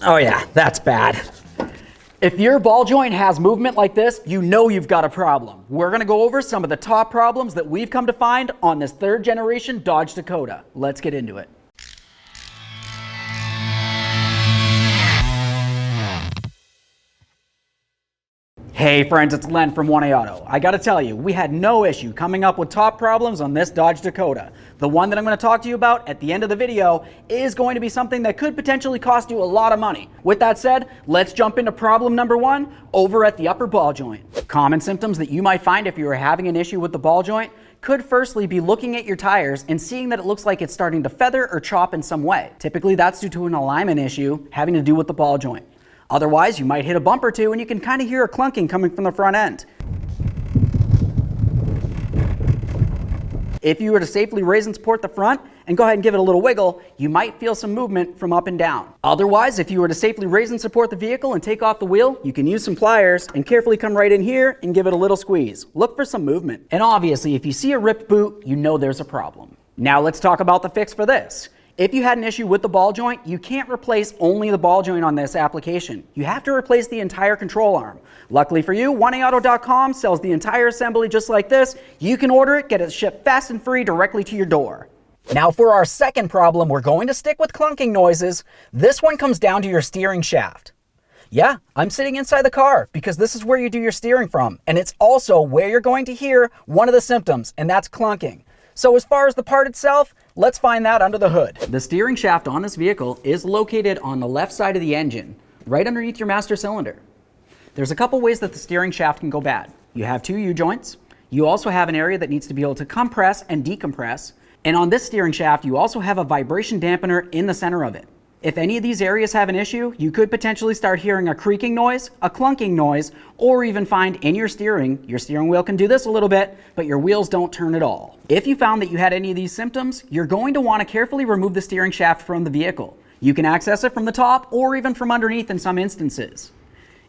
Oh yeah, that's bad. If your ball joint has movement like this, you know you've got a problem. We're gonna go over some of the top problems that we've come to find on this 3rd generation Dodge Dakota. Let's get into it. Hey friends, it's Len from 1A Auto. I gotta tell you, we had no issue coming up with top problems on this Dodge Dakota. The one that I'm gonna talk to you about at the end of the video is going to be something that could potentially cost you a lot of money. With that said, let's jump into problem number 1 over at the upper ball joint. Common symptoms that you might find if you are having an issue with the ball joint could firstly be looking at your tires and seeing that it looks like it's starting to feather or chop in some way. Typically that's due to an alignment issue having to do with the ball joint. Otherwise, you might hit a bump or two and you can kind of hear a clunking coming from the front end. If you were to safely raise and support the front and go ahead and give it a little wiggle, you might feel some movement from up and down. Otherwise, if you were to safely raise and support the vehicle and take off the wheel, you can use some pliers and carefully come right in here and give it a little squeeze. Look for some movement. And obviously, if you see a ripped boot, you know there's a problem. Now let's talk about the fix for this. If you had an issue with the ball joint, you can't replace only the ball joint on this application. You have to replace the entire control arm. Luckily for you, 1AAuto.com sells the entire assembly just like this. You can order it, get it shipped fast and free directly to your door. Now for our second problem, we're going to stick with clunking noises. This one comes down to your steering shaft. Yeah, I'm sitting inside the car because this is where you do your steering from. And it's also where you're going to hear one of the symptoms, and that's clunking. So as far as the part itself, let's find that under the hood. The steering shaft on this vehicle is located on the left side of the engine, right underneath your master cylinder. There's a couple ways that the steering shaft can go bad. You have 2 U-joints. You also have an area that needs to be able to compress and decompress. And on this steering shaft, you also have a vibration dampener in the center of it. If any of these areas have an issue, you could potentially start hearing a creaking noise, a clunking noise, or even find in your steering wheel can do this a little bit, but your wheels don't turn at all. If you found that you had any of these symptoms, you're going to want to carefully remove the steering shaft from the vehicle. You can access it from the top or even from underneath in some instances.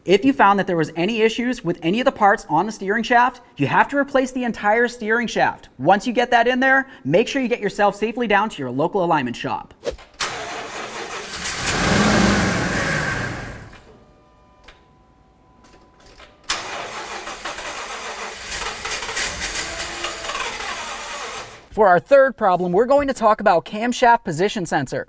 If you found that there was any issues with any of the parts on the steering shaft, you have to replace the entire steering shaft. Once you get that in there, make sure you get yourself safely down to your local alignment shop. For our third problem, we're going to talk about camshaft position sensor.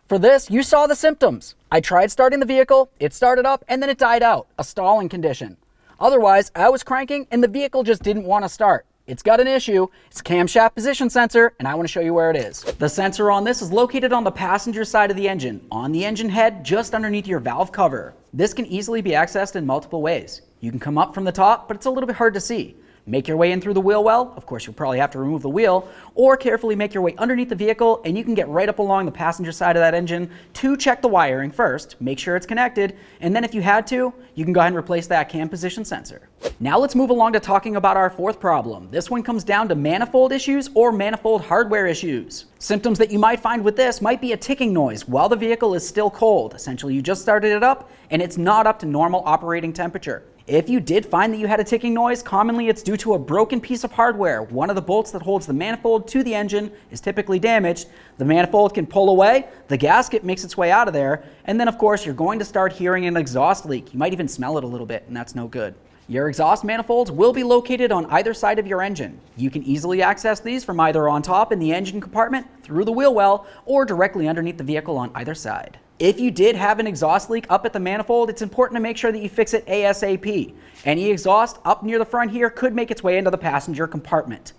For this, you saw the symptoms. I tried starting the vehicle, it started up, and then it died out, a stalling condition. Otherwise, I was cranking and the vehicle just didn't want to start. It's got an issue, it's camshaft position sensor, and I want to show you where it is. The sensor on this is located on the passenger side of the engine, on the engine head, just underneath your valve cover. This can easily be accessed in multiple ways. You can come up from the top, but it's a little bit hard to see. Make your way in through the wheel well, of course you'll probably have to remove the wheel, or carefully make your way underneath the vehicle and you can get right up along the passenger side of that engine to check the wiring first, make sure it's connected, and then if you had to, you can go ahead and replace that cam position sensor. Now let's move along to talking about our fourth problem. This one comes down to manifold issues or manifold hardware issues. Symptoms that you might find with this might be a ticking noise while the vehicle is still cold. Essentially, you just started it up and it's not up to normal operating temperature. If you did find that you had a ticking noise, commonly it's due to a broken piece of hardware. One of the bolts that holds the manifold to the engine is typically damaged. The manifold can pull away, the gasket makes its way out of there, and then of course you're going to start hearing an exhaust leak. You might even smell it a little bit, and that's no good. Your exhaust manifolds will be located on either side of your engine. You can easily access these from either on top in the engine compartment, through the wheel well, or directly underneath the vehicle on either side. If you did have an exhaust leak up at the manifold, it's important to make sure that you fix it ASAP. Any exhaust up near the front here could make its way into the passenger compartment.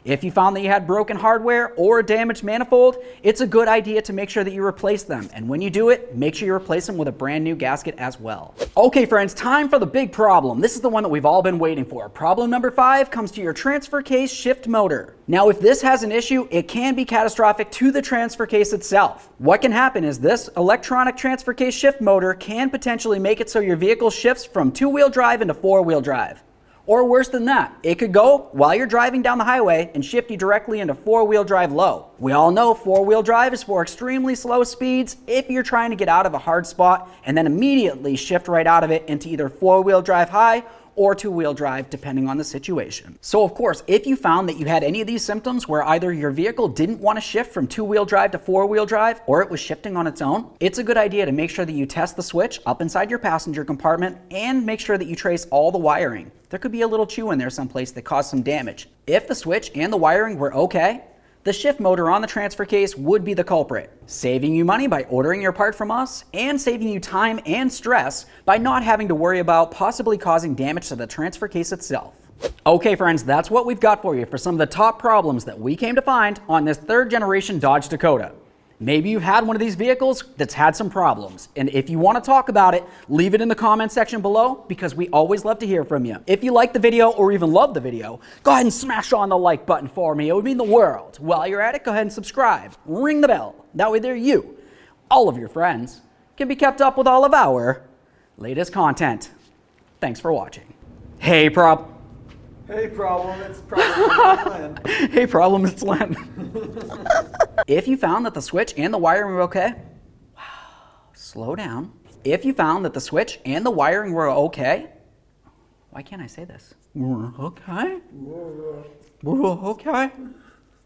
If you found that you had broken hardware or a damaged manifold, it's a good idea to make sure that you replace them. And when you do it, make sure you replace them with a brand new gasket as well. Okay friends, time for the big problem. This is the one that we've all been waiting for. Problem number 5 comes to your transfer case shift motor. Now if this has an issue, it can be catastrophic to the transfer case itself. What can happen is this electronic transfer case shift motor can potentially make it so your vehicle shifts from 2-wheel drive into 4-wheel drive. Or worse than that, it could go while you're driving down the highway and shift you directly into 4-wheel drive low. We all know 4-wheel drive is for extremely slow speeds if you're trying to get out of a hard spot and then immediately shift right out of it into either 4-wheel drive high or two-wheel drive, depending on the situation. So of course, if you found that you had any of these symptoms where either your vehicle didn't want to shift from two-wheel drive to four-wheel drive, or it was shifting on its own, it's a good idea to make sure that you test the switch up inside your passenger compartment and make sure that you trace all the wiring. There could be a little chew in there someplace that caused some damage. If the switch and the wiring were okay, the shift motor on the transfer case would be the culprit, saving you money by ordering your part from us and saving you time and stress by not having to worry about possibly causing damage to the transfer case itself. Okay friends, that's what we've got for you for some of the top problems that we came to find on this third generation Dodge Dakota. Maybe you've had one of these vehicles that's had some problems, and if you want to talk about it, leave it in the comment section below because we always love to hear from you. If you like the video or even love the video, go ahead and smash on the like button for me. It would mean the world. While you're at it, go ahead and subscribe. Ring the bell. That way there you, all of your friends, can be kept up with all of our latest content. Thanks for watching. Hey problem, it's Len. Hey problem, it's Len. If you found that the switch and the wiring were okay, wow, slow down. If you found that the switch and the wiring were okay, why can't I say this? Okay. Okay.